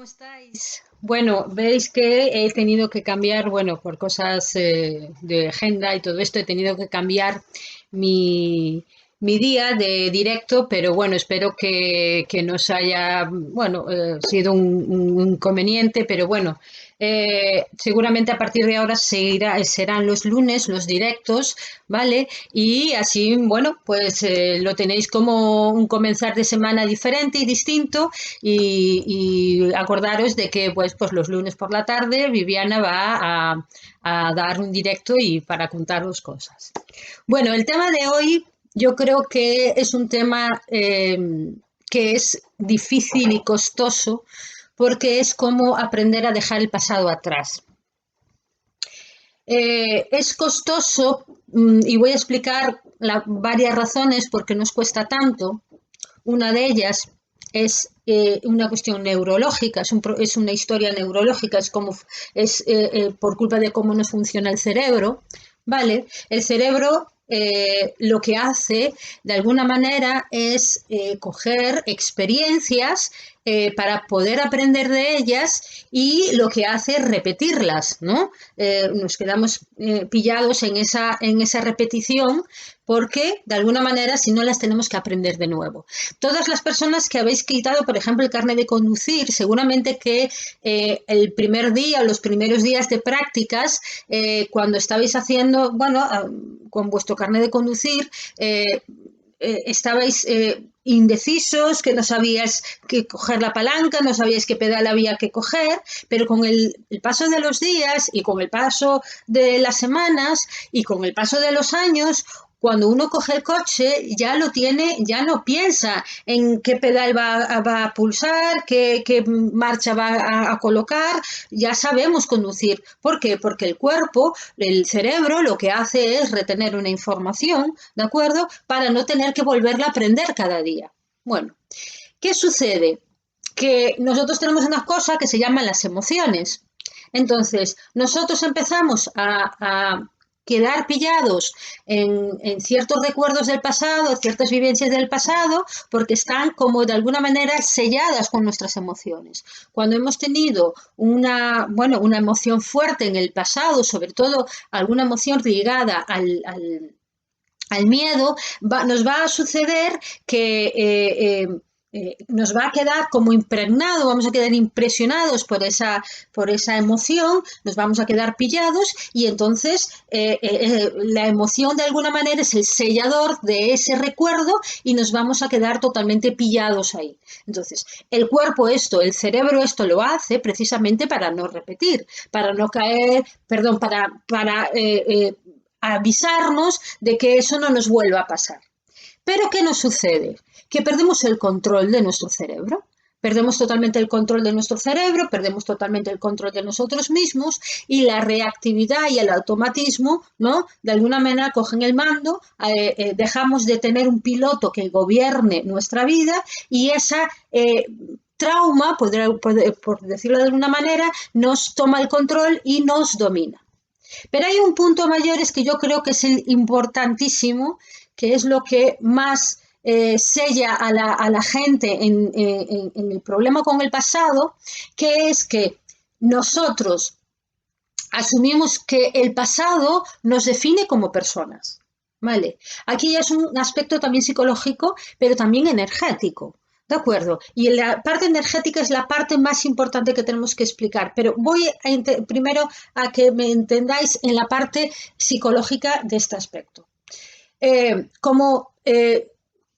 ¿Cómo estáis? Bueno, veis que he tenido que cambiar, bueno, por cosas de agenda y todo esto, he tenido que cambiar mi, mi día de directo, pero bueno, espero que no se haya, bueno, sido un inconveniente, pero bueno, seguramente a partir de ahora serán los lunes los directos, ¿vale? Y así, bueno, pues lo tenéis como un comenzar de semana diferente y distinto y acordaros de que pues los lunes por la tarde Viviana va a dar un directo y para contaros cosas. Bueno, el tema de hoy yo creo que es un tema que es difícil y costoso porque es como aprender a dejar el pasado atrás. Es costoso y voy a explicar varias razones por qué nos cuesta tanto. Una de ellas es una cuestión neurológica, es una historia neurológica, es por culpa de cómo nos funciona el cerebro, ¿vale? El cerebro lo que hace de alguna manera es coger experiencias para poder aprender de ellas y lo que hace es repetirlas, ¿no? Nos quedamos pillados en esa repetición porque de alguna manera si no las tenemos que aprender de nuevo. Todas las personas que habéis quitado, por ejemplo, el carnet de conducir, seguramente que el primer día o los primeros días de prácticas, cuando estabais haciendo, bueno, con vuestro carnet de conducir, estabais indecisos, que no sabíais que coger la palanca, no sabíais qué pedal había que coger, pero con el paso de los días y con el paso de las semanas y con el paso de los años, cuando uno coge el coche ya lo tiene, ya no piensa en qué pedal va a pulsar, qué marcha va a colocar, ya sabemos conducir. ¿Por qué? Porque el cuerpo, el cerebro, lo que hace es retener una información, ¿de acuerdo? Para no tener que volverla a aprender cada día. Bueno, ¿qué sucede? Que nosotros tenemos una cosa que se llaman las emociones. Entonces, nosotros empezamos a quedar pillados ciertos recuerdos del pasado, ciertas vivencias del pasado, porque están como de alguna manera selladas con nuestras emociones. Cuando hemos tenido bueno, una emoción fuerte en el pasado, sobre todo alguna emoción ligada al miedo, nos va a suceder que nos va a quedar como impregnado, vamos a quedar impresionados por esa emoción, nos vamos a quedar pillados y entonces la emoción de alguna manera es el sellador de ese recuerdo y nos vamos a quedar totalmente pillados ahí. Entonces, el cuerpo esto, el cerebro esto lo hace precisamente para no repetir, para no caer, perdón, para avisarnos de que eso no nos vuelva a pasar. Pero ¿qué nos sucede? Que perdemos el control de nuestro cerebro. Perdemos totalmente el control de nuestro cerebro, perdemos totalmente el control de nosotros mismos y la reactividad y el automatismo, ¿no? De alguna manera cogen el mando, dejamos de tener un piloto que gobierne nuestra vida y esa trauma, por decirlo de alguna manera, nos toma el control y nos domina. Pero hay un punto mayor, es que yo creo que es el importantísimo, que es lo que más sella a la gente en el problema con el pasado, que es que nosotros asumimos que el pasado nos define como personas. ¿Vale? Aquí ya es un aspecto también psicológico, pero también energético. ¿De acuerdo? Y la parte energética es la parte más importante que tenemos que explicar, pero voy primero a que me entendáis en la parte psicológica de este aspecto. Como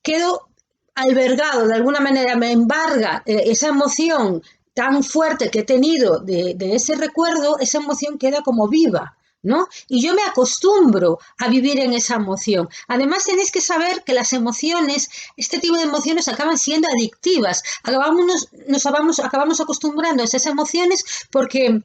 quedo albergado, de alguna manera me embarga esa emoción tan fuerte que he tenido de ese recuerdo, esa emoción queda como viva, ¿no? Y yo me acostumbro a vivir en esa emoción. Además, tenéis que saber que las emociones, este tipo de emociones acaban siendo adictivas. Acabamos acostumbrando a esas emociones porque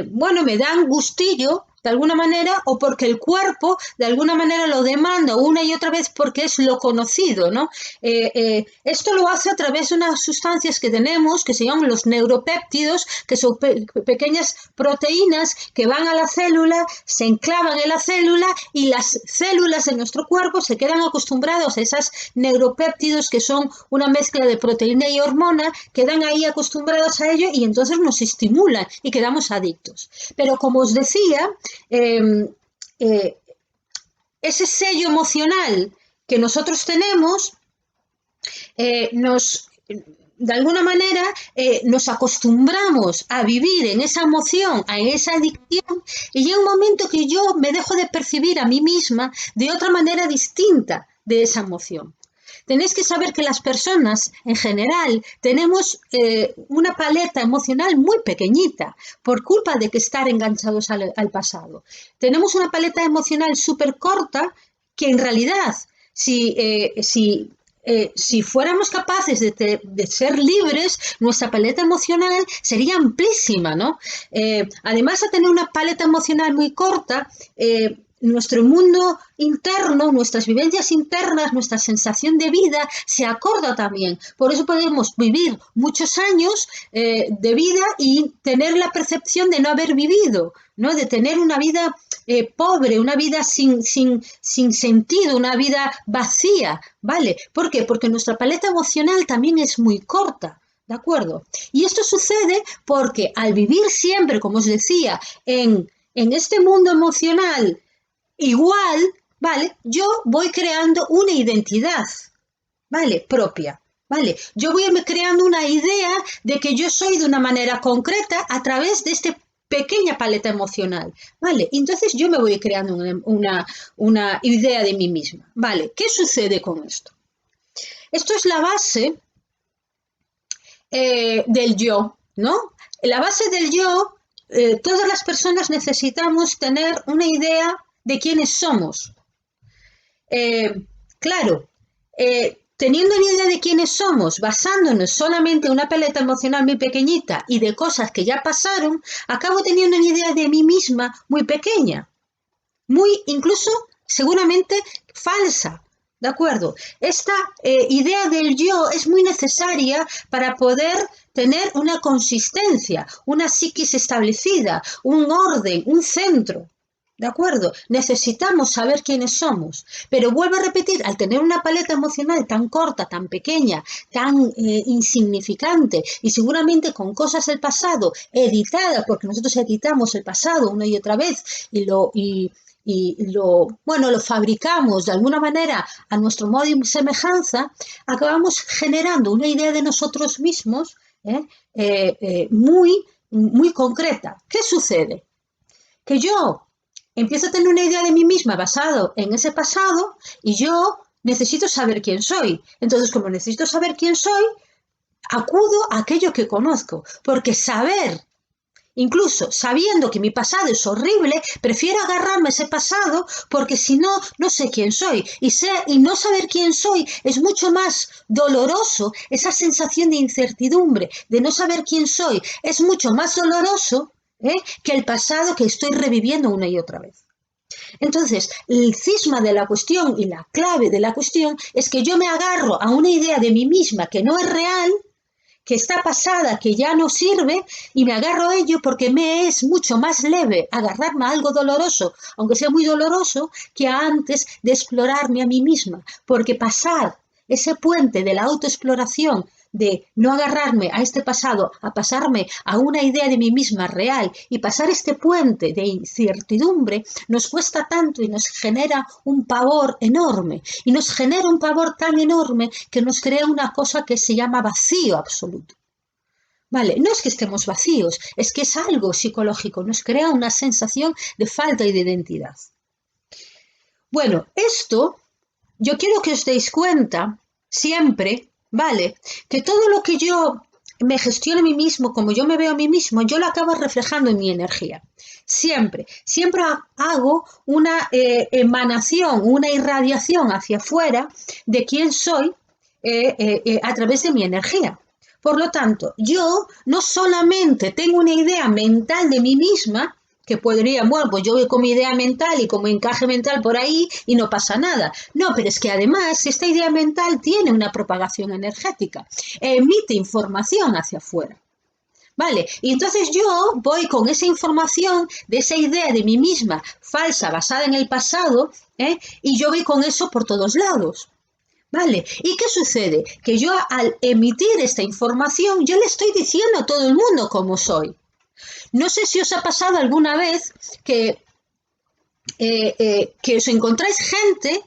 bueno, me dan gustillo, de alguna manera, o porque el cuerpo de alguna manera lo demanda una y otra vez porque es lo conocido, ¿no? Esto lo hace a través de unas sustancias que tenemos que se llaman los neuropéptidos, que son pequeñas proteínas que van a la célula, se enclavan en la célula y las células de nuestro cuerpo se quedan acostumbrados a esas neuropéptidos que son una mezcla de proteína y hormona, quedan ahí acostumbrados a ello y entonces nos estimulan y quedamos adictos. Pero como os decía, ese sello emocional que nosotros tenemos de alguna manera nos acostumbramos a vivir en esa emoción, a esa adicción, y llega un momento que yo me dejo de percibir a mí misma de otra manera distinta de esa emoción. Tenéis que saber que las personas en general tenemos una paleta emocional muy pequeñita por culpa de que estar enganchados al pasado. Tenemos una paleta emocional súper corta que en realidad si fuéramos capaces de ser libres, nuestra paleta emocional sería amplísima, ¿no? Además de tener una paleta emocional muy corta, nuestro mundo interno, nuestras vivencias internas, nuestra sensación de vida se acorta también. Por eso podemos vivir muchos años de vida y tener la percepción de no haber vivido, ¿no? De tener una vida pobre, una vida sin sentido, una vida vacía, ¿vale? ¿Por qué? Porque nuestra paleta emocional también es muy corta. ¿De acuerdo? Y esto sucede porque al vivir siempre, como os decía, en este mundo emocional igual, ¿vale? Yo voy creando una identidad, ¿vale? Propia, ¿vale? Yo voy creando una idea de que yo soy de una manera concreta a través de esta pequeña paleta emocional, ¿vale? Entonces yo me voy creando una idea de mí misma, ¿vale? ¿Qué sucede con esto? Esto es la base del yo, ¿no? La base del yo, todas las personas necesitamos tener una idea de quiénes somos. Claro, teniendo una idea de quiénes somos, basándonos solamente en una paleta emocional muy pequeñita y de cosas que ya pasaron, acabo teniendo una idea de mí misma muy pequeña, muy incluso seguramente falsa. ¿De acuerdo? Esta idea del yo es muy necesaria para poder tener una consistencia, una psiquis establecida, un orden, un centro. ¿De acuerdo? Necesitamos saber quiénes somos. Pero vuelvo a repetir, al tener una paleta emocional tan corta, tan pequeña, tan insignificante y seguramente con cosas del pasado editadas, porque nosotros editamos el pasado una y otra vez y lo fabricamos de alguna manera a nuestro modo y semejanza, acabamos generando una idea de nosotros mismos muy, muy concreta. ¿Qué sucede? Que yo empiezo a tener una idea de mí misma basado en ese pasado y yo necesito saber quién soy. Entonces, como necesito saber quién soy, acudo a aquello que conozco, porque saber, incluso sabiendo que mi pasado es horrible, prefiero agarrarme a ese pasado porque si no, no sé quién soy. Y no saber quién soy es mucho más doloroso. Esa sensación de incertidumbre, de no saber quién soy, es mucho más doloroso que el pasado que estoy reviviendo una y otra vez. Entonces, el cisma de la cuestión y la clave de la cuestión es que yo me agarro a una idea de mí misma que no es real, que está pasada, que ya no sirve, y me agarro a ello porque me es mucho más leve agarrarme a algo doloroso, aunque sea muy doloroso, que antes de explorarme a mí misma, porque pasar ese puente de la autoexploración, de no agarrarme a este pasado, a pasarme a una idea de mí misma real y pasar este puente de incertidumbre, nos cuesta tanto y nos genera un pavor enorme. Y nos genera un pavor tan enorme que nos crea una cosa que se llama vacío absoluto. Vale, no es que estemos vacíos, es que es algo psicológico, nos crea una sensación de falta de identidad. Bueno, esto yo quiero que os deis cuenta siempre, ¿vale? Que todo lo que yo me gestiono a mí mismo, como yo me veo a mí mismo, yo lo acabo reflejando en mi energía. Siempre hago una emanación, una irradiación hacia afuera de quién soy a través de mi energía. Por lo tanto, yo no solamente tengo una idea mental de mí misma, que podrían, bueno, pues yo voy con mi idea mental y con mi encaje mental por ahí y no pasa nada. No, pero es que además esta idea mental tiene una propagación energética, emite información hacia afuera. Vale, y entonces yo voy con esa información de esa idea de mí misma falsa, basada en el pasado, y yo voy con eso por todos lados. Vale, ¿y qué sucede? Que yo al emitir esta información, yo le estoy diciendo a todo el mundo cómo soy. No sé si os ha pasado alguna vez que os encontráis gente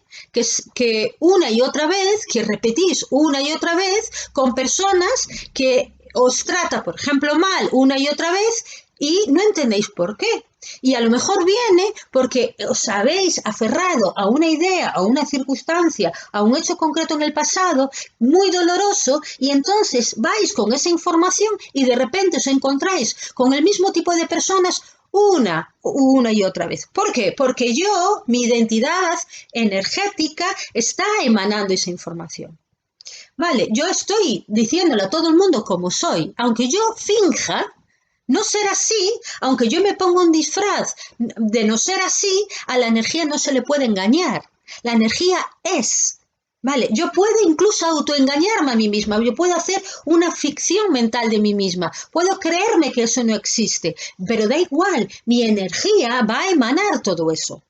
que una y otra vez, que repetís una y otra vez con personas que os trata, por ejemplo, mal una y otra vez y no entendéis por qué. Y a lo mejor viene porque os habéis aferrado a una idea, a una circunstancia, a un hecho concreto en el pasado, muy doloroso, y entonces vais con esa información y de repente os encontráis con el mismo tipo de personas una y otra vez. ¿Por qué? Porque yo, mi identidad energética, está emanando esa información. Vale, yo estoy diciéndole a todo el mundo cómo soy, aunque yo finja no ser así, aunque yo me ponga un disfraz de no ser así, a la energía no se le puede engañar. La energía es. Vale, yo puedo incluso autoengañarme a mí misma, yo puedo hacer una ficción mental de mí misma, puedo creerme que eso no existe, pero da igual, mi energía va a emanar todo eso.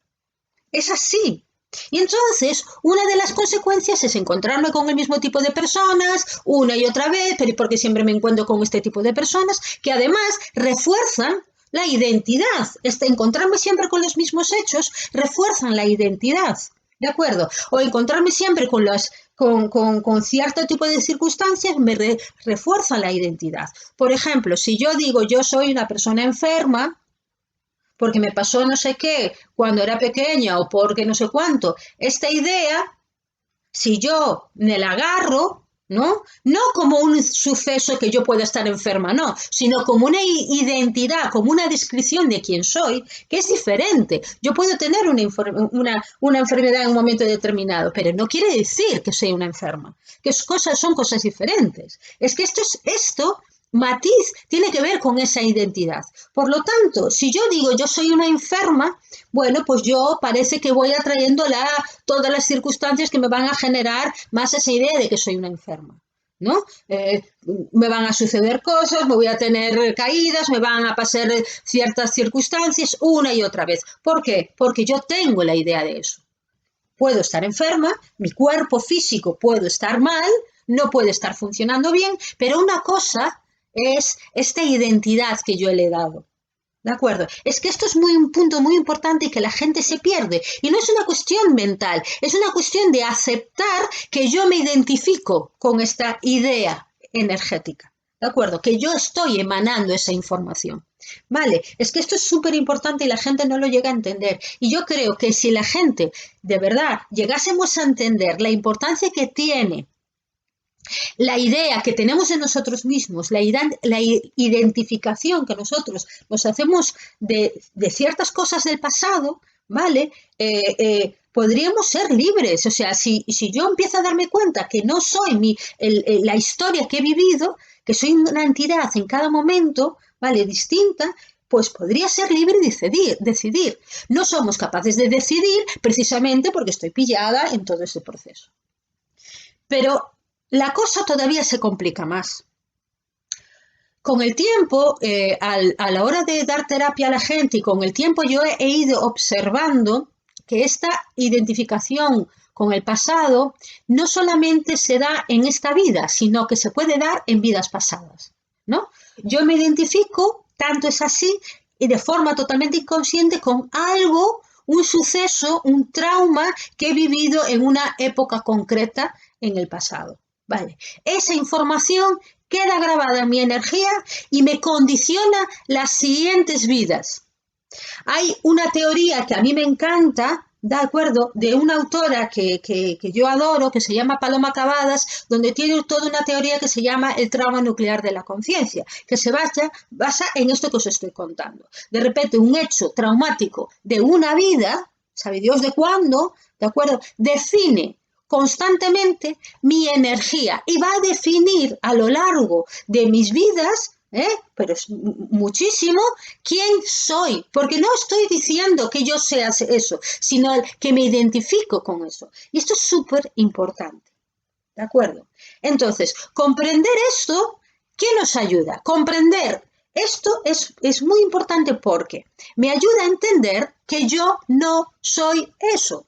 Es así. Y entonces, una de las consecuencias es encontrarme con el mismo tipo de personas una y otra vez, pero porque siempre me encuentro con este tipo de personas que además refuerzan la identidad. Encontrarme siempre con los mismos hechos refuerzan la identidad. ¿De acuerdo? O encontrarme siempre con cierto tipo de circunstancias refuerzan la identidad. Por ejemplo, si yo digo yo soy una persona enferma, porque me pasó no sé qué cuando era pequeña o porque no sé cuánto. Esta idea, si yo me la agarro, ¿no? No como un suceso que yo pueda estar enferma, no, sino como una identidad, como una descripción de quién soy, que es diferente. Yo puedo tener una enfermedad en un momento determinado, pero no quiere decir que soy una enferma, que son cosas diferentes. Es que esto matiz tiene que ver con esa identidad. Por lo tanto, si yo digo yo soy una enferma, bueno, pues yo parece que voy atrayendo todas las circunstancias que me van a generar más esa idea de que soy una enferma, ¿no? Me van a suceder cosas, me voy a tener caídas, me van a pasar ciertas circunstancias una y otra vez. ¿Por qué? Porque yo tengo la idea de eso. Puedo estar enferma, mi cuerpo físico puede estar mal, no puede estar funcionando bien, pero una cosa es esta identidad que yo le he dado. ¿De acuerdo? Es que esto es un punto muy importante y que la gente se pierde. Y no es una cuestión mental, es una cuestión de aceptar que yo me identifico con esta idea energética. ¿De acuerdo? Que yo estoy emanando esa información. Vale, es que esto es súper importante y la gente no lo llega a entender. Y yo creo que si la gente de verdad llegásemos a entender la importancia que tiene la idea que tenemos de nosotros mismos, la identificación que nosotros nos hacemos de ciertas cosas del pasado, ¿vale? Podríamos ser libres. O sea, si yo empiezo a darme cuenta que no soy la historia que he vivido, que soy una entidad en cada momento, ¿vale? Distinta, pues podría ser libre y decidir. No somos capaces de decidir precisamente porque estoy pillada en todo ese proceso. Pero la cosa todavía se complica más. Con el tiempo, a la hora de dar terapia a la gente y con el tiempo yo he ido observando que esta identificación con el pasado no solamente se da en esta vida, sino que se puede dar en vidas pasadas, ¿no? Yo me identifico, tanto es así, y de forma totalmente inconsciente con algo, un suceso, un trauma que he vivido en una época concreta en el pasado. Vale. Esa información queda grabada en mi energía y me condiciona las siguientes vidas. Hay una teoría que a mí me encanta, ¿de acuerdo? De una autora que yo adoro, que se llama Paloma Cavadas, donde tiene toda una teoría que se llama el trauma nuclear de la conciencia, que se basa en esto que os estoy contando. De repente, un hecho traumático de una vida, ¿sabe Dios de cuándo? ¿De acuerdo? Define constantemente mi energía y va a definir a lo largo de mis vidas, pero es muchísimo quién soy, porque no estoy diciendo que yo sea eso, sino que me identifico con eso. Y esto es súper importante, ¿de acuerdo? Entonces, comprender esto, ¿qué nos ayuda? Comprender esto es muy importante porque me ayuda a entender que yo no soy eso.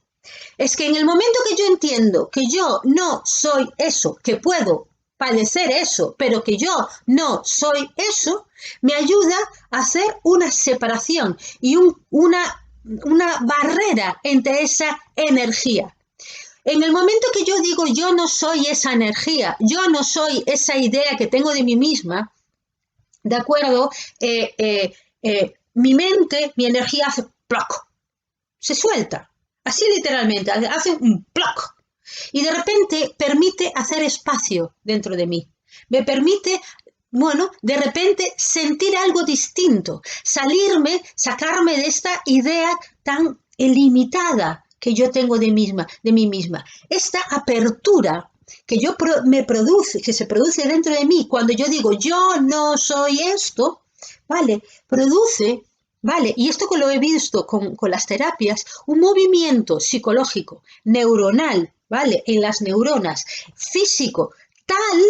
Es que en el momento que yo entiendo que yo no soy eso, que puedo padecer eso, pero que yo no soy eso, me ayuda a hacer una separación y una barrera entre esa energía. En el momento que yo digo yo no soy esa energía, yo no soy esa idea que tengo de mí misma, ¿de acuerdo? Mi mente, mi energía hace ploc, se suelta, así literalmente, hace un ploc. Y de repente permite hacer espacio dentro de mí. Me permite, bueno, de repente sentir algo distinto, salirme, sacarme de esta idea tan limitada que yo tengo de mí misma. Esta apertura que que se produce dentro de mí cuando yo digo yo no soy esto, ¿vale? Produce, ¿vale? Y esto que lo he visto con las terapias, un movimiento psicológico, neuronal, ¿vale? En las neuronas, físico, tal,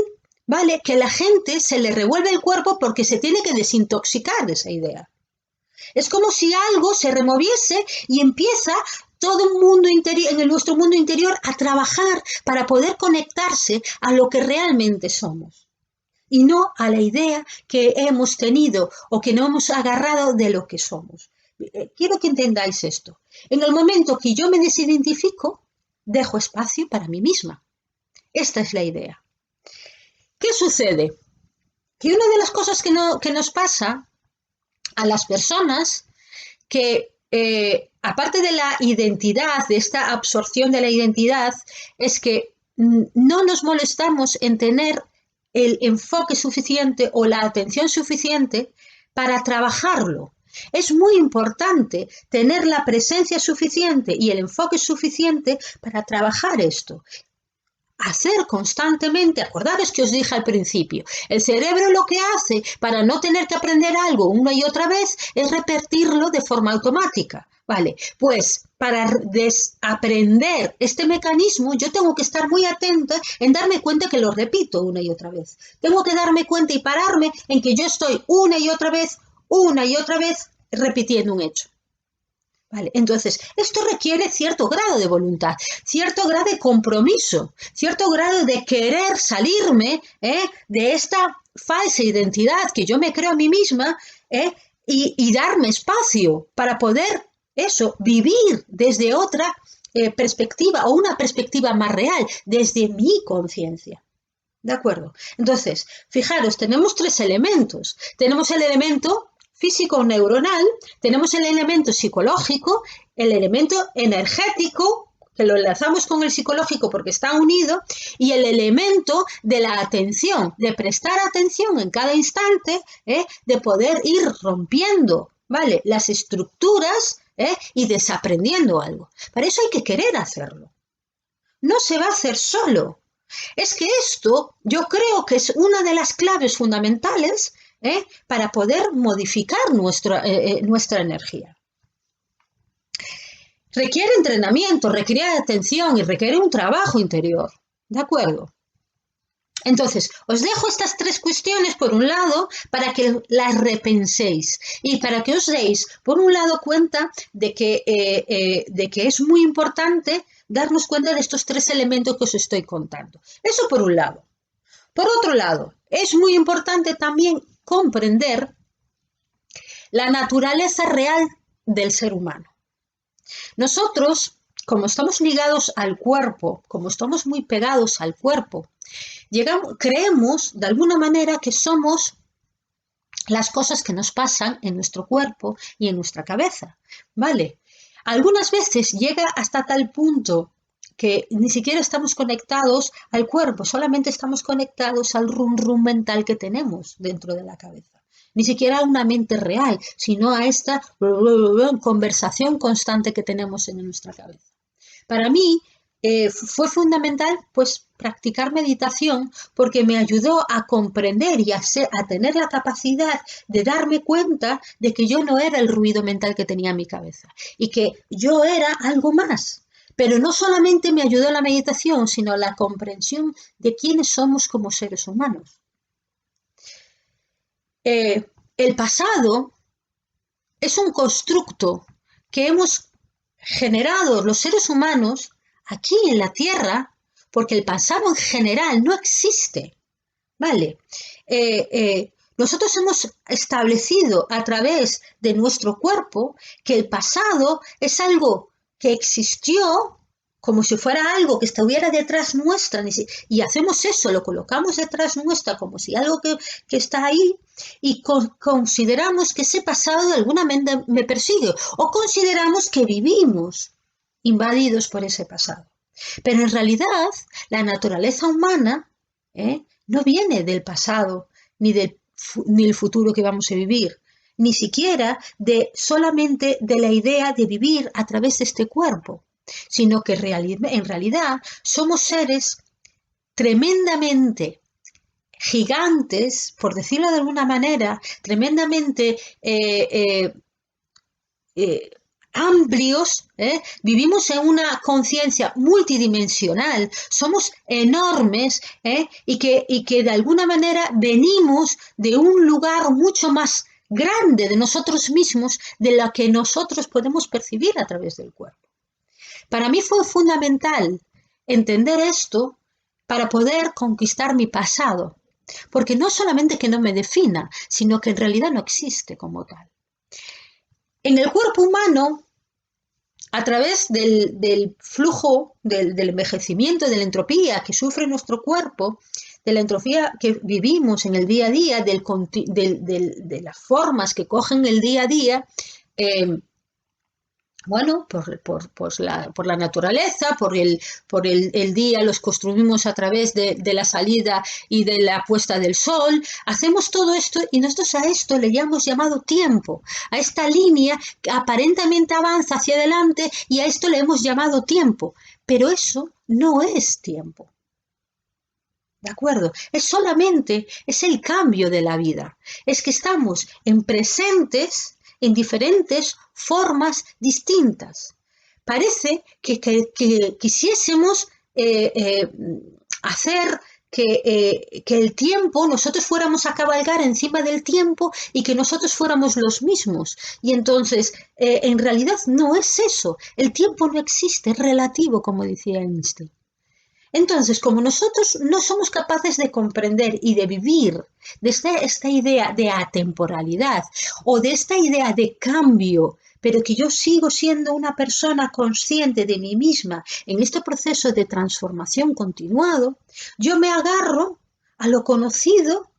¿vale? Que a la gente se le revuelve el cuerpo porque se tiene que desintoxicar de esa idea. Es como si algo se removiese y empieza todo un mundo interior, en nuestro mundo interior, a trabajar para poder conectarse a lo que realmente somos y no a la idea que hemos tenido o que no hemos agarrado de lo que somos. Quiero que entendáis esto. En el momento que yo me desidentifico, dejo espacio para mí misma. Esta es la idea. ¿Qué sucede? Que una de las cosas que nos pasa a las personas que, aparte de la identidad, de esta absorción de la identidad, es que no nos molestamos en tener el enfoque suficiente o la atención suficiente para trabajarlo. Es muy importante tener la presencia suficiente y el enfoque suficiente para trabajar esto. Hacer constantemente, acordaros que os dije al principio, el cerebro lo que hace para no tener que aprender algo una y otra vez es repetirlo de forma automática, ¿vale? Pues para desaprender este mecanismo yo tengo que estar muy atenta en darme cuenta que lo repito una y otra vez. Tengo que darme cuenta y pararme en que yo estoy una y otra vez repitiendo un hecho. Vale, entonces, esto requiere cierto grado de voluntad, cierto grado de compromiso, cierto grado de querer salirme de esta falsa identidad que yo me creo a mí misma y darme espacio para poder vivir desde otra perspectiva o una perspectiva más real, desde mi conciencia. ¿De acuerdo? Entonces, fijaros, tenemos tres elementos. Tenemos el elemento físico neuronal, tenemos el elemento psicológico, el elemento energético, que lo enlazamos con el psicológico porque está unido, y el elemento de la atención, de prestar atención en cada instante, de poder ir rompiendo, ¿vale?, las estructuras y desaprendiendo algo. Para eso hay que querer hacerlo. No se va a hacer solo. Es que esto yo creo que es una de las claves fundamentales para poder modificar nuestra energía. Requiere entrenamiento, requiere atención y requiere un trabajo interior. ¿De acuerdo? Entonces, os dejo estas tres cuestiones por un lado para que las repenséis y para que os deis, por un lado, cuenta de que es muy importante darnos cuenta de estos tres elementos que os estoy contando. Eso por un lado. Por otro lado, es muy importante también comprender la naturaleza real del ser humano. Nosotros, como estamos ligados al cuerpo, como estamos muy pegados al cuerpo, creemos de alguna manera que somos las cosas que nos pasan en nuestro cuerpo y en nuestra cabeza, ¿vale? Algunas veces llega hasta tal punto que ni siquiera estamos conectados al cuerpo, solamente estamos conectados al rum mental que tenemos dentro de la cabeza. Ni siquiera a una mente real, sino a esta conversación constante que tenemos en nuestra cabeza. Para mí, fue fundamental pues practicar meditación porque me ayudó a comprender y a tener la capacidad de darme cuenta de que yo no era el ruido mental que tenía en mi cabeza y que yo era algo más. Pero no solamente me ayudó la meditación, sino la comprensión de quiénes somos como seres humanos. El pasado es un constructo que hemos generado los seres humanos aquí en la Tierra, porque el pasado en general no existe, ¿vale? Nosotros hemos establecido a través de nuestro cuerpo que el pasado es algo que existió como si fuera algo que estuviera detrás nuestra, y hacemos eso, lo colocamos detrás nuestra como si algo que está ahí, y consideramos que ese pasado de alguna manera me persigue, o consideramos que vivimos invadidos por ese pasado. Pero en realidad la naturaleza humana no viene del pasado ni del futuro que vamos a vivir, ni siquiera solamente de la idea de vivir a través de este cuerpo, sino que en realidad somos seres tremendamente gigantes, por decirlo de alguna manera, tremendamente amplios, vivimos en una conciencia multidimensional, somos enormes, y que de alguna manera venimos de un lugar mucho más grande de nosotros mismos de lo que nosotros podemos percibir a través del cuerpo. Para mí fue fundamental entender esto para poder conquistar mi pasado, porque no solamente que no me defina, sino que en realidad no existe como tal. En el cuerpo humano, a través del flujo, del envejecimiento, de la entropía que sufre nuestro cuerpo, de la entropía que vivimos en el día a día, de las formas que cogen el día a día, bueno, por la naturaleza, por el día, los construimos a través de la salida y de la puesta del sol. Hacemos todo esto y nosotros a esto le hemos llamado tiempo. A esta línea que aparentemente avanza hacia adelante y a esto le hemos llamado tiempo. Pero eso no es tiempo. ¿De acuerdo? Es el cambio de la vida. Es que estamos en presentes en diferentes formas distintas. Parece que quisiésemos hacer que el tiempo, nosotros fuéramos a cabalgar encima del tiempo y que nosotros fuéramos los mismos. Y entonces, en realidad no es eso. El tiempo no existe, es relativo, como decía Einstein. Entonces, como nosotros no somos capaces de comprender y de vivir desde esta idea de atemporalidad o de esta idea de cambio, pero que yo sigo siendo una persona consciente de mí misma en este proceso de transformación continuado, yo me agarro a lo conocido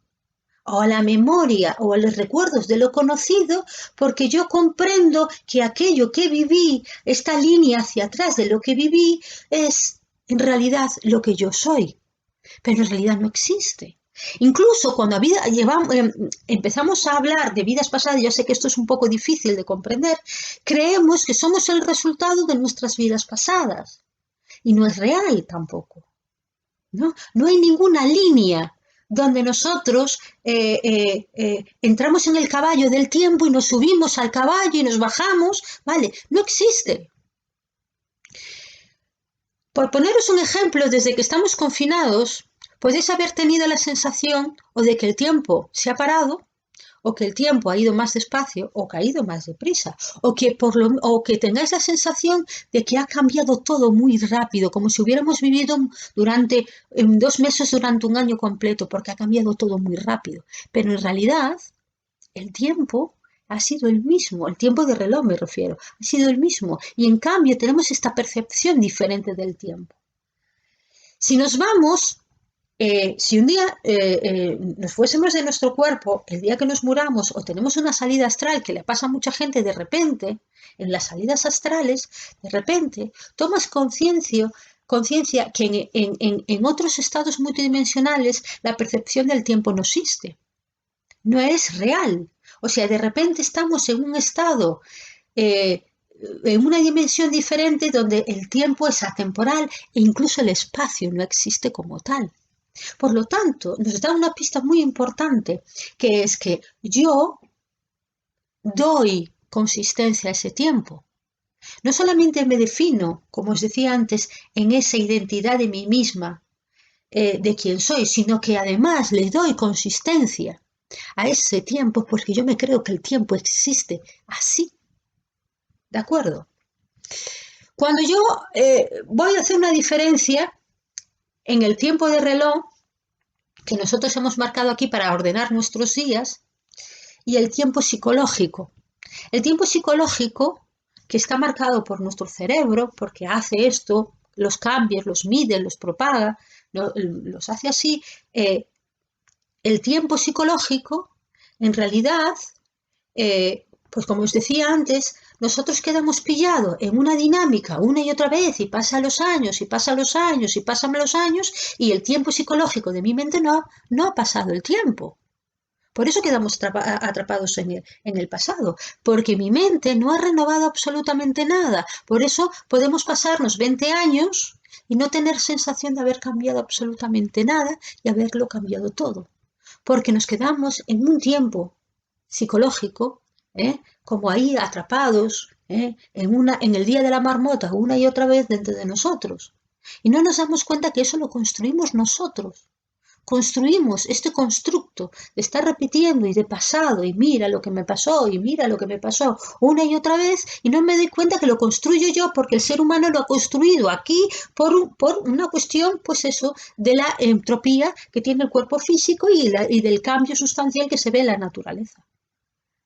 o a la memoria o a los recuerdos de lo conocido, porque yo comprendo que aquello que viví, esta línea hacia atrás de lo que viví, es en realidad lo que yo soy, pero en realidad no existe. Incluso cuando empezamos a hablar de vidas pasadas, yo sé que esto es un poco difícil de comprender, creemos que somos el resultado de nuestras vidas pasadas. Y no es real tampoco. No hay ninguna línea donde nosotros entramos en el caballo del tiempo y nos subimos al caballo y nos bajamos, ¿vale? No existe. Por poneros un ejemplo, desde que estamos confinados, podéis haber tenido la sensación o de que el tiempo se ha parado, o que el tiempo ha ido más despacio, o que ha ido más deprisa, o que tengáis la sensación de que ha cambiado todo muy rápido, como si hubiéramos vivido durante 2 meses, durante un año completo, porque ha cambiado todo muy rápido. Pero en realidad, el tiempo ha sido el mismo, el tiempo de reloj me refiero, ha sido el mismo. Y en cambio tenemos esta percepción diferente del tiempo. Si nos vamos, si un día nos fuésemos de nuestro cuerpo, el día que nos muramos o tenemos una salida astral que le pasa a mucha gente de repente, en las salidas astrales, de repente tomas conciencia que en otros estados multidimensionales la percepción del tiempo no existe, no es real. O sea, de repente estamos en un estado en una dimensión diferente donde el tiempo es atemporal e incluso el espacio no existe como tal. Por lo tanto, nos da una pista muy importante, que es que yo doy consistencia a ese tiempo. No solamente me defino, como os decía antes, en esa identidad de mí misma, de quién soy, sino que además le doy consistencia a ese tiempo porque yo me creo que el tiempo existe así. ¿De acuerdo? Cuando yo voy a hacer una diferencia en el tiempo de reloj que nosotros hemos marcado aquí para ordenar nuestros días y el tiempo psicológico. El tiempo psicológico que está marcado por nuestro cerebro, porque hace esto, los cambia, los mide, los propaga, los hace así. El tiempo psicológico, en realidad, pues como os decía antes, nosotros quedamos pillados en una dinámica una y otra vez y pasan los años y pasan los años y pasan los años y el tiempo psicológico de mi mente no ha pasado el tiempo. Por eso quedamos atrapados en el pasado, porque mi mente no ha renovado absolutamente nada. Por eso podemos pasarnos 20 años y no tener sensación de haber cambiado absolutamente nada y haberlo cambiado todo. Porque nos quedamos en un tiempo psicológico, como ahí atrapados, en el día de la marmota, una y otra vez dentro de nosotros. Y no nos damos cuenta que eso lo construimos nosotros. Construimos este constructo de estar repitiendo y de pasado y mira lo que me pasó y mira lo que me pasó una y otra vez y no me doy cuenta que lo construyo yo porque el ser humano lo ha construido aquí por una cuestión, pues eso, de la entropía que tiene el cuerpo físico y del cambio sustancial que se ve en la naturaleza.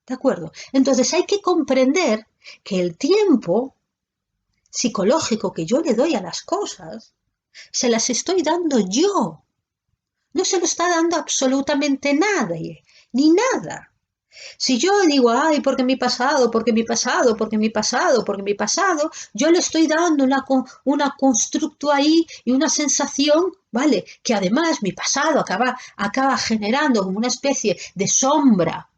¿De acuerdo? Entonces hay que comprender que el tiempo psicológico que yo le doy a las cosas, se las estoy dando yo. No se lo está dando absolutamente nadie, ni nada. Si yo digo, ay, porque mi pasado, porque mi pasado, porque mi pasado, porque mi pasado, yo le estoy dando una constructo ahí y una sensación, ¿vale? Que además mi pasado acaba generando como una especie de sombra,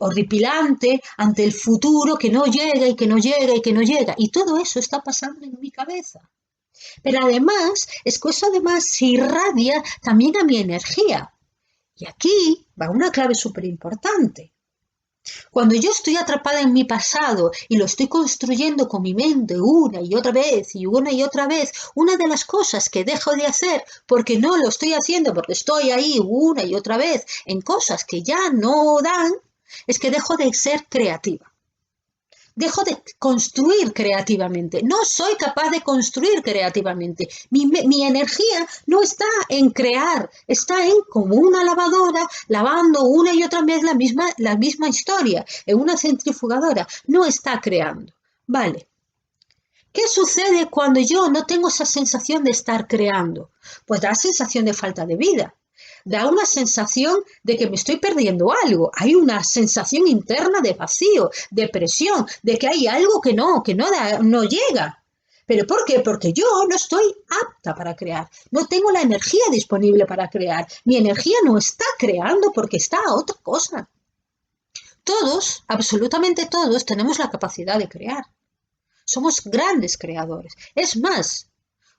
horripilante ante el futuro que no llega y que no llega y que no llega. Y todo eso está pasando en mi cabeza. Pero además, es que eso además se irradia también a mi energía. Y aquí va una clave súper importante. Cuando yo estoy atrapada en mi pasado y lo estoy construyendo con mi mente una y otra vez y una y otra vez, una de las cosas que dejo de hacer porque no lo estoy haciendo, porque estoy ahí una y otra vez en cosas que ya no dan, es que dejo de ser creativa. Dejo de construir creativamente. No soy capaz de construir creativamente. Mi energía no está en crear, está en como una lavadora, lavando una y otra vez la misma historia, en una centrifugadora. No está creando. Vale. ¿Qué sucede cuando yo no tengo esa sensación de estar creando? Pues da sensación de falta de vida. Da una sensación de que me estoy perdiendo algo. Hay una sensación interna de vacío, de presión, de que hay algo que no llega. ¿Pero por qué? Porque yo no estoy apta para crear. No tengo la energía disponible para crear. Mi energía no está creando porque está a otra cosa. Todos, absolutamente todos, tenemos la capacidad de crear. Somos grandes creadores. Es más,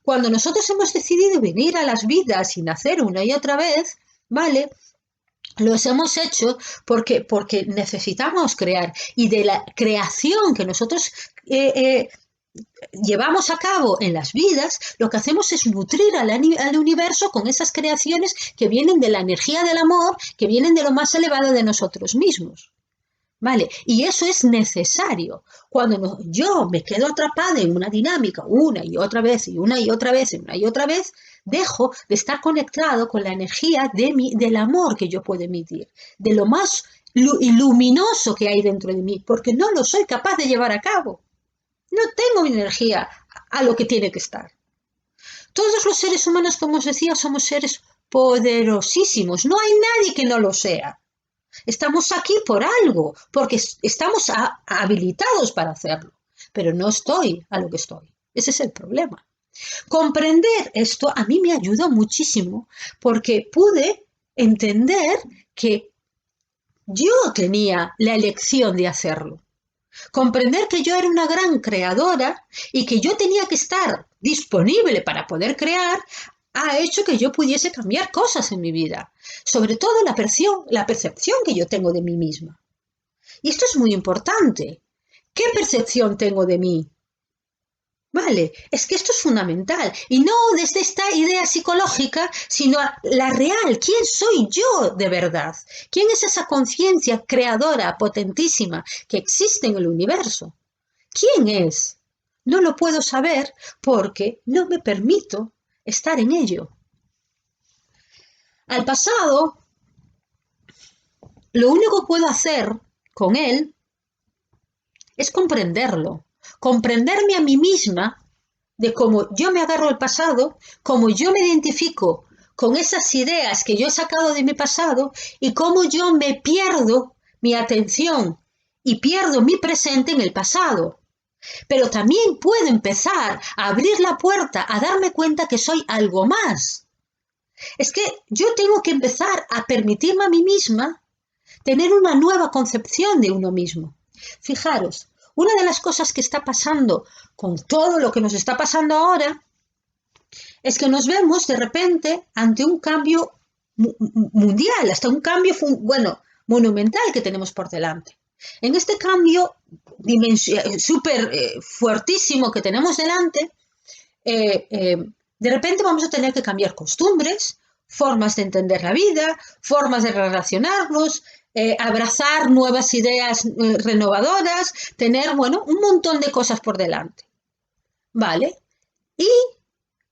cuando nosotros hemos decidido venir a las vidas y nacer una y otra vez, ¿vale? Los hemos hecho porque necesitamos crear. Y de la creación que nosotros llevamos a cabo en las vidas, lo que hacemos es nutrir al universo con esas creaciones que vienen de la energía del amor, que vienen de lo más elevado de nosotros mismos. ¿Vale? Y eso es necesario. Cuando yo me quedo atrapada en una dinámica una y otra vez y una y otra vez y una y otra vez, dejo de estar conectado con la energía del amor que yo puedo emitir, de lo más luminoso que hay dentro de mí, porque no lo soy capaz de llevar a cabo. No tengo energía a lo que tiene que estar. Todos los seres humanos, como os decía, somos seres poderosísimos. No hay nadie que no lo sea. Estamos aquí por algo, porque estamos habilitados para hacerlo, pero no estoy a lo que estoy. Ese es el problema. Comprender esto a mí me ayudó muchísimo porque pude entender que yo tenía la elección de hacerlo. Comprender que yo era una gran creadora y que yo tenía que estar disponible para poder crear ha hecho que yo pudiese cambiar cosas en mi vida, sobre todo la percepción que yo tengo de mí misma. Y esto es muy importante. ¿Qué percepción tengo de mí? Vale, es que esto es fundamental. Y no desde esta idea psicológica, sino la real. ¿Quién soy yo de verdad? ¿Quién es esa conciencia creadora, potentísima, que existe en el universo? ¿Quién es? No lo puedo saber porque no me permito estar en ello. Al pasado, lo único que puedo hacer con él es comprenderlo, comprenderme a mí misma de cómo yo me agarro al pasado, cómo yo me identifico con esas ideas que yo he sacado de mi pasado y cómo yo me pierdo mi atención y pierdo mi presente en el pasado. Pero también puedo empezar a abrir la puerta, a darme cuenta que soy algo más. Es que yo tengo que empezar a permitirme a mí misma tener una nueva concepción de uno mismo. Fijaros, una de las cosas que está pasando con todo lo que nos está pasando ahora es que nos vemos de repente ante un cambio mundial, hasta un cambio, monumental que tenemos por delante. En este cambio súper fuertísimo que tenemos delante, de repente vamos a tener que cambiar costumbres, formas de entender la vida, formas de relacionarnos, abrazar nuevas ideas renovadoras, tener, un montón de cosas por delante. ¿Vale? Y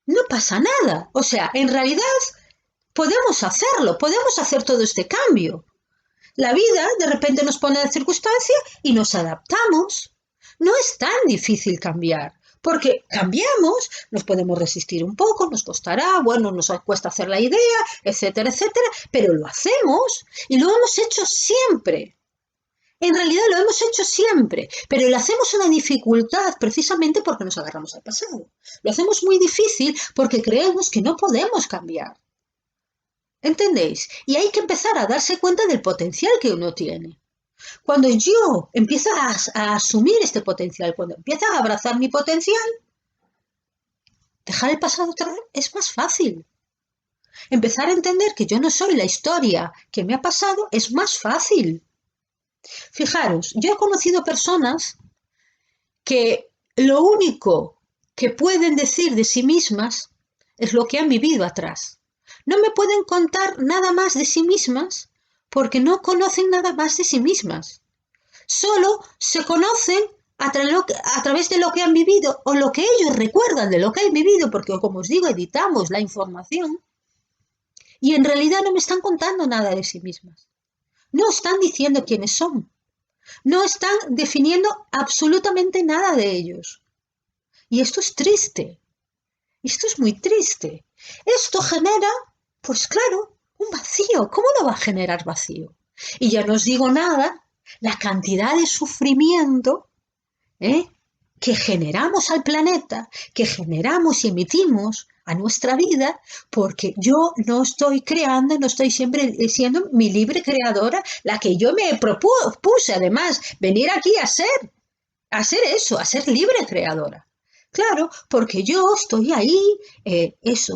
no pasa nada. O sea, en realidad podemos hacerlo, podemos hacer todo este cambio. La vida de repente nos pone en circunstancia y nos adaptamos. No es tan difícil cambiar, porque cambiamos, nos podemos resistir un poco, nos costará, nos cuesta hacer la idea, etcétera, etcétera, pero lo hacemos y lo hemos hecho siempre. En realidad lo hemos hecho siempre, pero le hacemos una dificultad precisamente porque nos agarramos al pasado. Lo hacemos muy difícil porque creemos que no podemos cambiar. ¿Entendéis? Y hay que empezar a darse cuenta del potencial que uno tiene. Cuando yo empiezo a asumir este potencial, cuando empiezo a abrazar mi potencial, dejar el pasado atrás es más fácil. Empezar a entender que yo no soy la historia que me ha pasado es más fácil. Fijaros, yo he conocido personas que lo único que pueden decir de sí mismas es lo que han vivido atrás. No me pueden contar nada más de sí mismas porque no conocen nada más de sí mismas. Solo se conocen a través de lo que han vivido o lo que ellos recuerdan de lo que han vivido, porque como os digo, editamos la información y en realidad no me están contando nada de sí mismas. No están diciendo quiénes son. No están definiendo absolutamente nada de ellos. Y esto es triste. Esto es muy triste. Esto genera, pues claro, un vacío. ¿Cómo no va a generar vacío? Y ya no os digo nada, la cantidad de sufrimiento que generamos al planeta, que generamos y emitimos a nuestra vida, porque yo no estoy creando, no estoy siempre siendo mi libre creadora, la que yo me propuse además venir aquí a ser eso, a ser libre creadora. Claro, porque yo estoy ahí,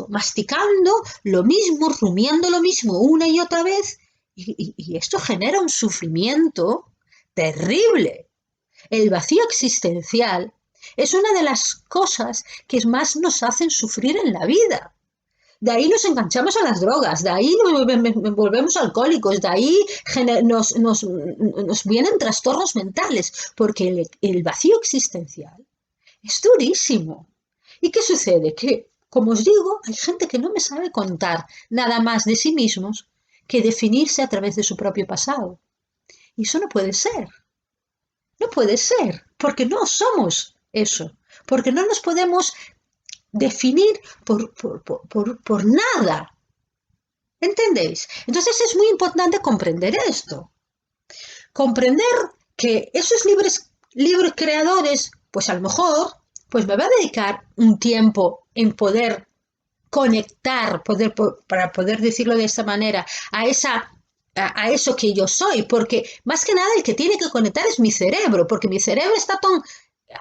masticando lo mismo, rumiando lo mismo una y otra vez, y esto genera un sufrimiento terrible. El vacío existencial es una de las cosas que más nos hacen sufrir en la vida. De ahí nos enganchamos a las drogas, de ahí nos volvemos alcohólicos, de ahí nos vienen trastornos mentales, porque el vacío existencial es durísimo. ¿Y qué sucede? Que, como os digo, hay gente que no me sabe contar nada más de sí mismos que definirse a través de su propio pasado. Y eso no puede ser. No puede ser, porque no somos eso, porque no nos podemos definir por nada. ¿Entendéis? Entonces es muy importante comprender esto. Comprender que esos libres creadores, pues a lo mejor, pues me va a dedicar un tiempo en poder conectar, para poder decirlo de esta manera, a esa a eso que yo soy, porque más que nada el que tiene que conectar es mi cerebro, porque mi cerebro está tan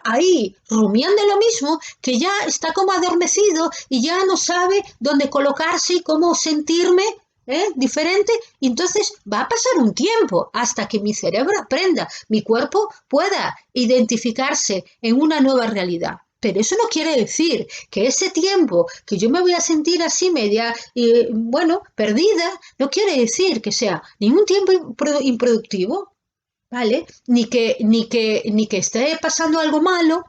ahí rumiando lo mismo que ya está como adormecido y ya no sabe dónde colocarse y cómo sentirme diferente, y entonces va a pasar un tiempo hasta que mi cerebro aprenda, mi cuerpo pueda identificarse en una nueva realidad. Pero eso no quiere decir que ese tiempo que yo me voy a sentir así media, bueno, perdida, no quiere decir que sea ningún tiempo improductivo, ¿vale? Ni que esté pasando algo malo,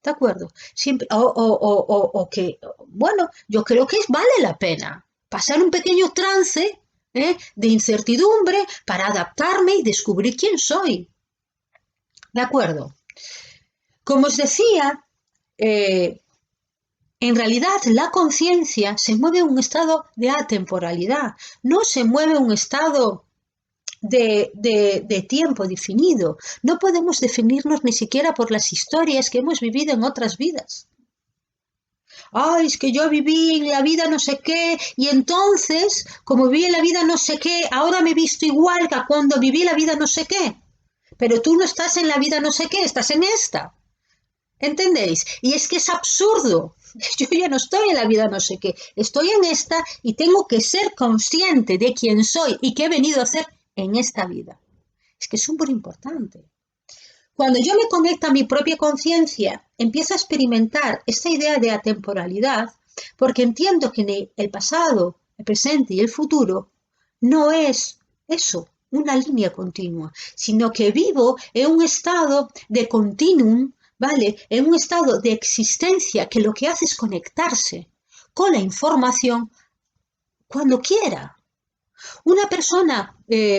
¿de acuerdo? Siempre, o que, bueno, yo creo que vale la pena pasar un pequeño trance de incertidumbre para adaptarme y descubrir quién soy, ¿de acuerdo? Como os decía, eh, en realidad la conciencia se mueve en un estado de atemporalidad, no se mueve en un estado de tiempo definido. No podemos definirnos ni siquiera por las historias que hemos vivido en otras vidas. Ay, es que yo viví en la vida no sé qué y entonces, como viví en la vida no sé qué, ahora me he visto igual que cuando viví la vida no sé qué. Pero tú no estás en la vida no sé qué, estás en esta. ¿Entendéis? Y es que es absurdo. Yo ya no estoy en la vida no sé qué, estoy en esta y tengo que ser consciente de quién soy y qué he venido a hacer en esta vida. Es que es súper importante. Cuando yo me conecto a mi propia conciencia, empiezo a experimentar esta idea de atemporalidad porque entiendo que el pasado, el presente y el futuro no es eso, una línea continua, sino que vivo en un estado de continuum, ¿vale? En un estado de existencia que lo que hace es conectarse con la información cuando quiera. Una persona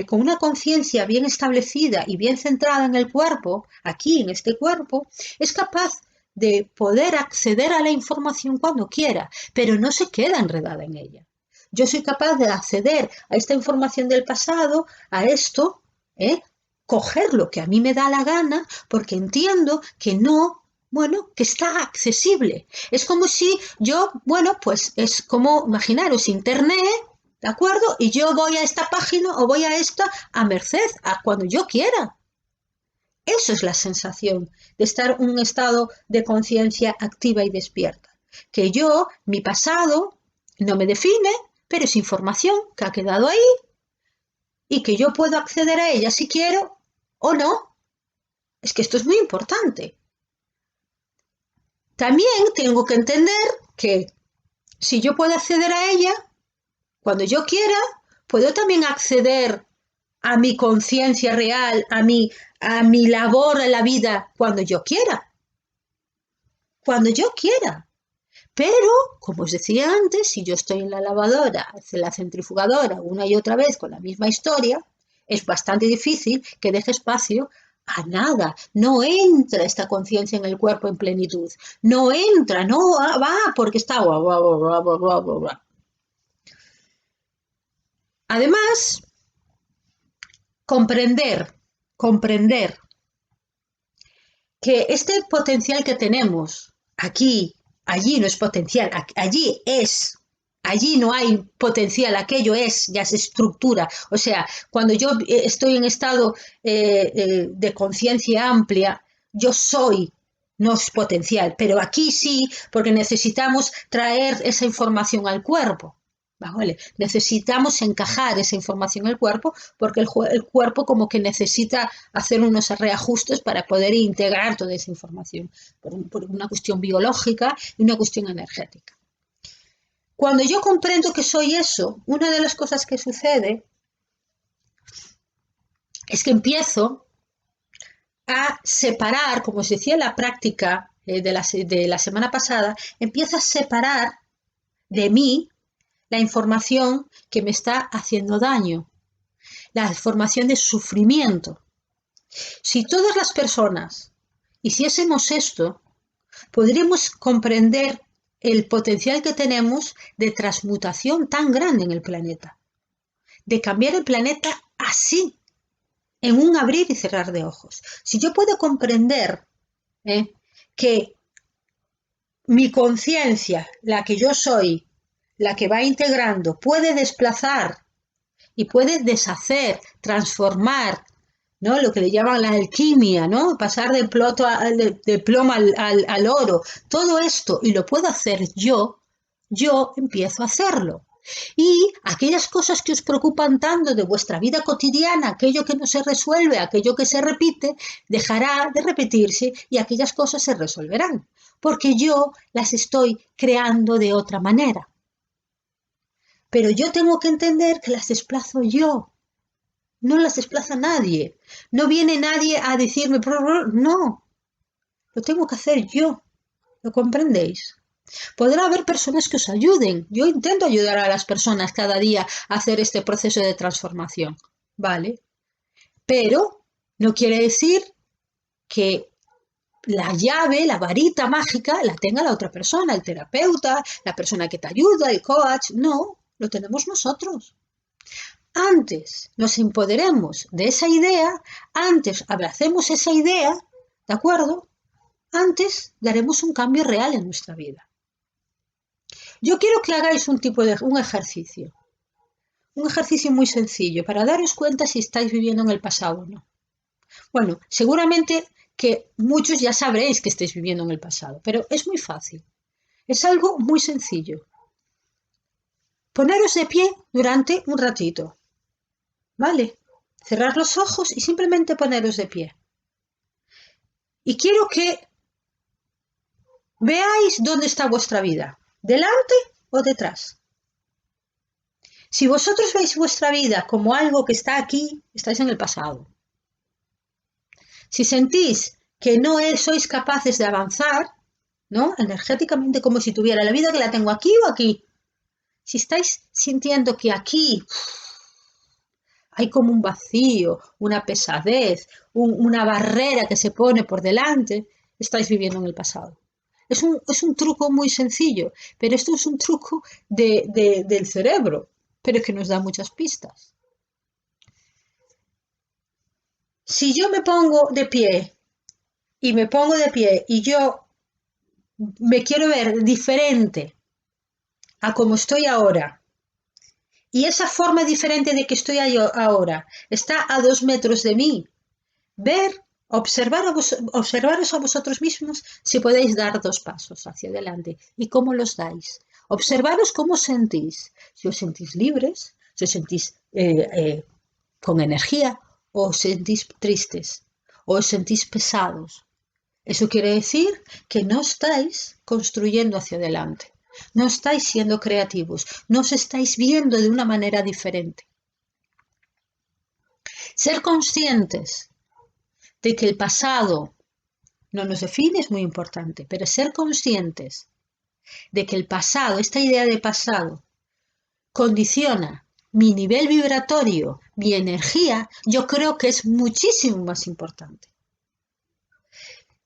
con una conciencia bien establecida y bien centrada en el cuerpo, aquí en este cuerpo, es capaz de poder acceder a la información cuando quiera, pero no se queda enredada en ella. Yo soy capaz de acceder a esta información del pasado, a esto, coger lo que a mí me da la gana, porque entiendo que no, bueno, que está accesible. Es como si yo, bueno, pues es como, imaginaros, Internet, ¿de acuerdo? Y yo voy a esta página o voy a esta a merced, a cuando yo quiera. Eso es la sensación de estar en un estado de conciencia activa y despierta. Que yo, mi pasado, no me define, pero es información que ha quedado ahí y que yo puedo acceder a ella si quiero o no. Es que esto es muy importante. También tengo que entender que si yo puedo acceder a ella cuando yo quiera, puedo también acceder a mi conciencia real, a mi labor en la vida cuando yo quiera. Cuando yo quiera. Pero, como os decía antes, si yo estoy en la lavadora, en la centrifugadora, una y otra vez con la misma historia, es bastante difícil que deje espacio a nada. No entra esta conciencia en el cuerpo en plenitud. No entra, no va porque está... Además, comprender que este potencial que tenemos aquí, allí no es potencial, allí no hay potencial, aquello es, ya es estructura. O sea, cuando yo estoy en estado de conciencia amplia, yo soy, no es potencial, pero aquí sí, porque necesitamos traer esa información al cuerpo. Vale, necesitamos encajar esa información en el cuerpo porque el cuerpo como que necesita hacer unos reajustes para poder integrar toda esa información por una cuestión biológica y una cuestión energética. Cuando yo comprendo que soy eso, una de las cosas que sucede es que empiezo a separar, como os decía en la práctica de la semana pasada, empiezo a separar de mí la información que me está haciendo daño, la información de sufrimiento. Si todas las personas hiciésemos esto, podríamos comprender el potencial que tenemos de transmutación tan grande en el planeta, de cambiar el planeta así, en un abrir y cerrar de ojos. Si yo puedo comprender que mi conciencia, la que yo soy, la que va integrando, puede desplazar y puede deshacer, transformar, ¿no? Lo que le llaman la alquimia, ¿no? Pasar de plomo al oro. Todo esto, y lo puedo hacer yo empiezo a hacerlo. Y aquellas cosas que os preocupan tanto de vuestra vida cotidiana, aquello que no se resuelve, aquello que se repite, dejará de repetirse y aquellas cosas se resolverán, porque yo las estoy creando de otra manera. Pero yo tengo que entender que las desplazo yo, no las desplaza nadie. No viene nadie a decirme, no, lo tengo que hacer yo. ¿Lo comprendéis? Podrá haber personas que os ayuden. Yo intento ayudar a las personas cada día a hacer este proceso de transformación, ¿vale? Pero no quiere decir que la llave, la varita mágica, la tenga la otra persona, el terapeuta, la persona que te ayuda, el coach. No, lo tenemos nosotros. Antes nos empoderemos de esa idea, antes abracemos esa idea, ¿de acuerdo? Antes daremos un cambio real en nuestra vida. Yo quiero que hagáis un ejercicio muy sencillo para daros cuenta si estáis viviendo en el pasado o no. Bueno, seguramente que muchos ya sabréis que estáis viviendo en el pasado, pero es muy fácil. Es algo muy sencillo. Poneros de pie durante un ratito, ¿vale? Cerrar los ojos y simplemente poneros de pie. Y quiero que veáis dónde está vuestra vida, delante o detrás. Si vosotros veis vuestra vida como algo que está aquí, estáis en el pasado. Si sentís que no sois capaces de avanzar, ¿no? Energéticamente, como si tuviera la vida que la tengo aquí o aquí. Si estáis sintiendo que aquí hay como un vacío, una pesadez, una barrera que se pone por delante, estáis viviendo en el pasado. Es un truco muy sencillo, pero esto es un truco del cerebro, pero que nos da muchas pistas. Si yo me pongo de pie y yo me quiero ver diferente a como estoy ahora, y esa forma diferente de que estoy ahora está a 2 metros de mí, observaros a vosotros mismos si podéis dar 2 pasos hacia adelante y cómo los dais. Observaros cómo os sentís, si os sentís libres, si os sentís con energía o os sentís tristes o os sentís pesados. Eso quiere decir que no estáis construyendo hacia adelante, no estáis siendo creativos, no os estáis viendo de una manera diferente. Ser conscientes de que el pasado no nos define es muy importante, pero ser conscientes de que el pasado, esta idea de pasado, condiciona mi nivel vibratorio, mi energía, yo creo que es muchísimo más importante.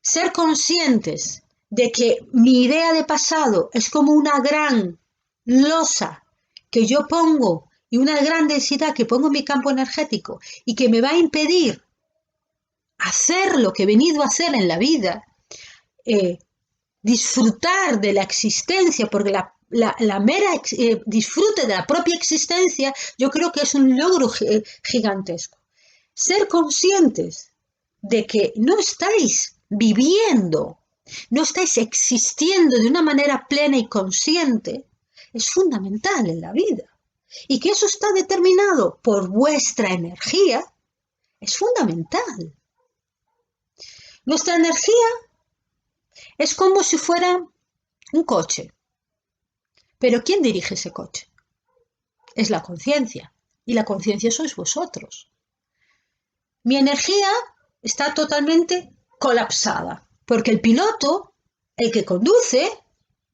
Ser conscientes de que mi idea de pasado es como una gran losa que yo pongo y una gran densidad que pongo en mi campo energético y que me va a impedir hacer lo que he venido a hacer en la vida, disfrutar de la existencia, porque la mera disfrute de la propia existencia, yo creo que es un logro gigantesco. Ser conscientes de que no estáis viviendo, no estáis existiendo de una manera plena y consciente, es fundamental en la vida. Y que eso está determinado por vuestra energía, es fundamental. Nuestra energía es como si fuera un coche. Pero ¿quién dirige ese coche? Es la conciencia. Y la conciencia sois vosotros. Mi energía está totalmente colapsada. Porque el piloto, el que conduce,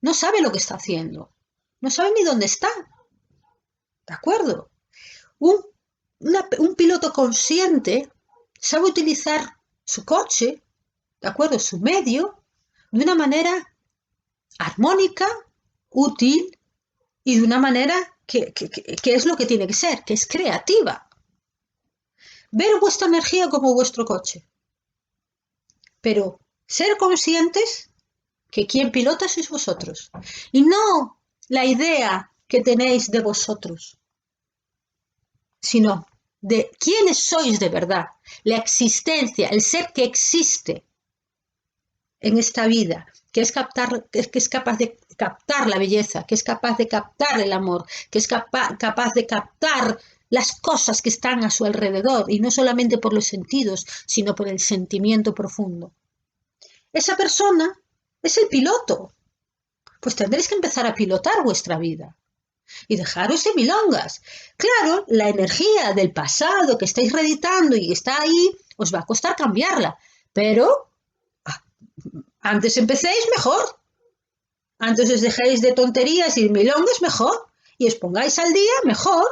no sabe lo que está haciendo. No sabe ni dónde está. ¿De acuerdo? Un piloto consciente sabe utilizar su coche, ¿de acuerdo? Su medio, de una manera armónica, útil y de una manera que es lo que tiene que ser, que es creativa. Ver vuestra energía como vuestro coche. Pero ser conscientes que quien pilota sois vosotros. Y no la idea que tenéis de vosotros. sino de quiénes sois de verdad, la existencia, el ser que existe en esta vida, que es capaz de captar la belleza, que es capaz de captar el amor, que es capaz de captar las cosas que están a su alrededor, y no solamente por los sentidos, sino por el sentimiento profundo. Esa persona es el piloto. Pues tendréis que empezar a pilotar vuestra vida y dejaros de milongas. Claro, la energía del pasado que estáis reeditando y está ahí, os va a costar cambiarla, pero antes empecéis mejor. Antes os dejéis de tonterías y milongas mejor y os pongáis al día mejor.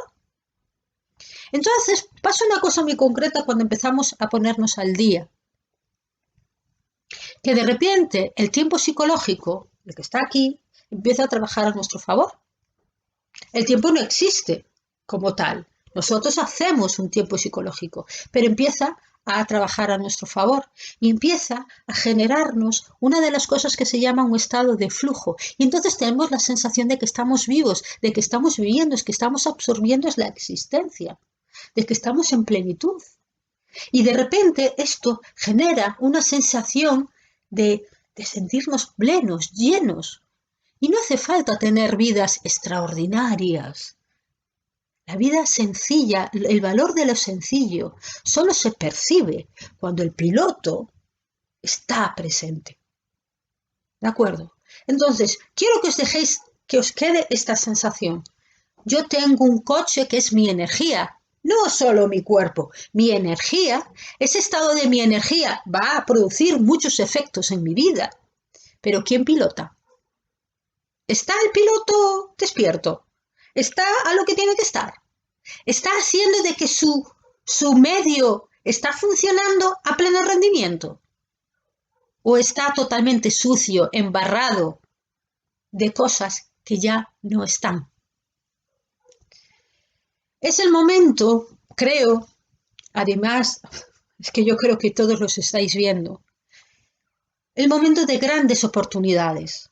Entonces pasa una cosa muy concreta cuando empezamos a ponernos al día. Que de repente el tiempo psicológico, el que está aquí, empieza a trabajar a nuestro favor. El tiempo no existe como tal. Nosotros hacemos un tiempo psicológico, pero empieza a trabajar a nuestro favor y empieza a generarnos una de las cosas que se llama un estado de flujo. Y entonces tenemos la sensación de que estamos vivos, de que estamos viviendo, que estamos absorbiendo la existencia, de que estamos en plenitud. Y de repente esto genera una sensación de sentirnos plenos, llenos. Y no hace falta tener vidas extraordinarias. La vida sencilla, el valor de lo sencillo, solo se percibe cuando el piloto está presente. ¿De acuerdo? Entonces, quiero que os dejéis, que os quede esta sensación. Yo tengo un coche que es mi energía, no solo mi cuerpo. Mi energía, ese estado de mi energía va a producir muchos efectos en mi vida. Pero ¿quién pilota? ¿Está el piloto despierto? ¿Está a lo que tiene que estar? ¿Está haciendo de que su medio está funcionando a pleno rendimiento? ¿O está totalmente sucio, embarrado de cosas que ya no están? Es el momento, creo, además, es que yo creo que todos los estáis viendo, el momento de grandes oportunidades.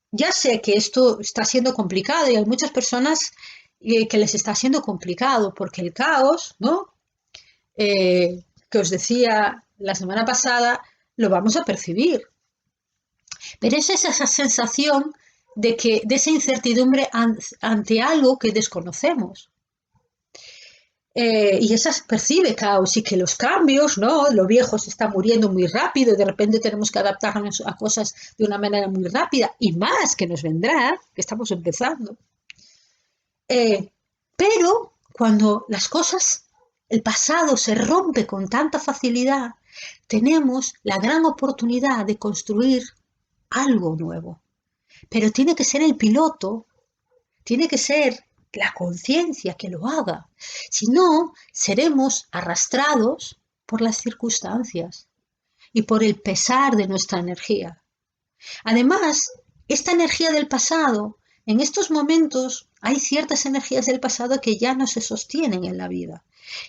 Ya sé que esto está siendo complicado y hay muchas personas que les está siendo complicado porque el caos, ¿no? Que os decía la semana pasada, lo vamos a percibir. Pero es esa sensación de esa incertidumbre ante algo que desconocemos. Y esa percibe caos y que los cambios, ¿no? Lo viejo se está muriendo muy rápido, de repente tenemos que adaptarnos a cosas de una manera muy rápida y más que nos vendrá, que estamos empezando. Pero cuando las cosas, el pasado se rompe con tanta facilidad, tenemos la gran oportunidad de construir algo nuevo. Pero tiene que ser el piloto, tiene que ser la conciencia que lo haga. Si no, seremos arrastrados por las circunstancias y por el pesar de nuestra energía. Además, esta energía del pasado, en estos momentos hay ciertas energías del pasado que ya no se sostienen en la vida.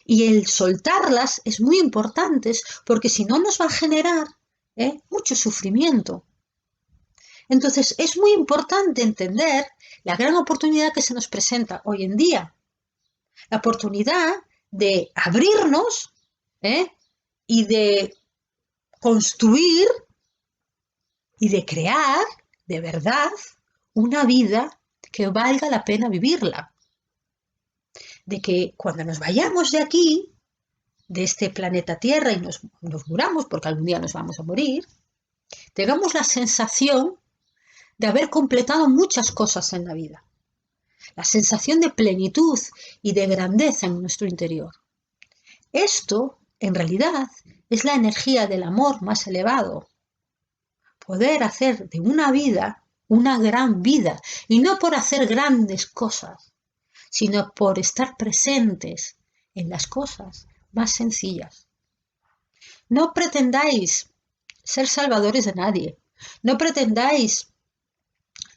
Y el soltarlas es muy importante porque si no nos va a generar mucho sufrimiento. Entonces, es muy importante entender la gran oportunidad que se nos presenta hoy en día. La oportunidad de abrirnos y de construir y de crear de verdad una vida que valga la pena vivirla. De que cuando nos vayamos de aquí, de este planeta Tierra, y nos muramos, porque algún día nos vamos a morir, tengamos la sensación de haber completado muchas cosas en la vida. La sensación de plenitud y de grandeza en nuestro interior. Esto, en realidad, es la energía del amor más elevado. Poder hacer de una vida una gran vida, y no por hacer grandes cosas, sino por estar presentes en las cosas más sencillas. No pretendáis ser salvadores de nadie, no pretendáis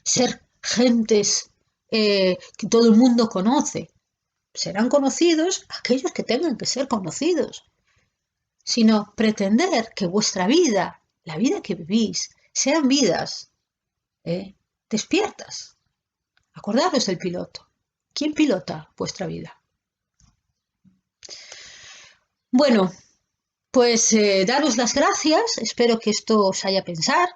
ser gentes que todo el mundo conoce. Serán conocidos aquellos que tengan que ser conocidos, sino pretender que vuestra vida, la vida que vivís, sean vidas despiertas. Acordaros del piloto. ¿Quién pilota vuestra vida? Bueno, pues daros las gracias. Espero que esto os haga pensar,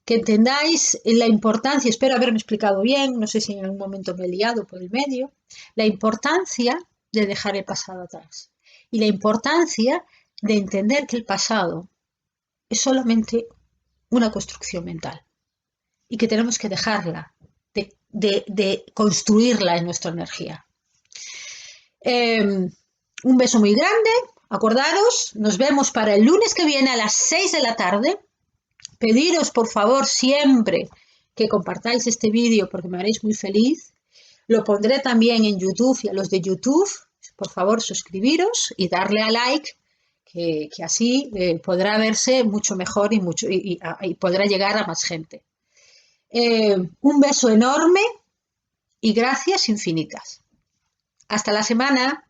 que entendáis la importancia, espero haberme explicado bien, no sé si en algún momento me he liado por el medio, la importancia de dejar el pasado atrás y la importancia de entender que el pasado es solamente una construcción mental y que tenemos que dejarla, de construirla en nuestra energía. Un beso muy grande, acordaros, nos vemos para el lunes que viene a las 6 de la tarde. Pediros por favor siempre que compartáis este vídeo porque me haréis muy feliz. Lo pondré también en YouTube y a los de YouTube, por favor suscribiros y darle a like, que así podrá verse mucho mejor y podrá llegar a más gente. Un beso enorme y gracias infinitas. Hasta la semana.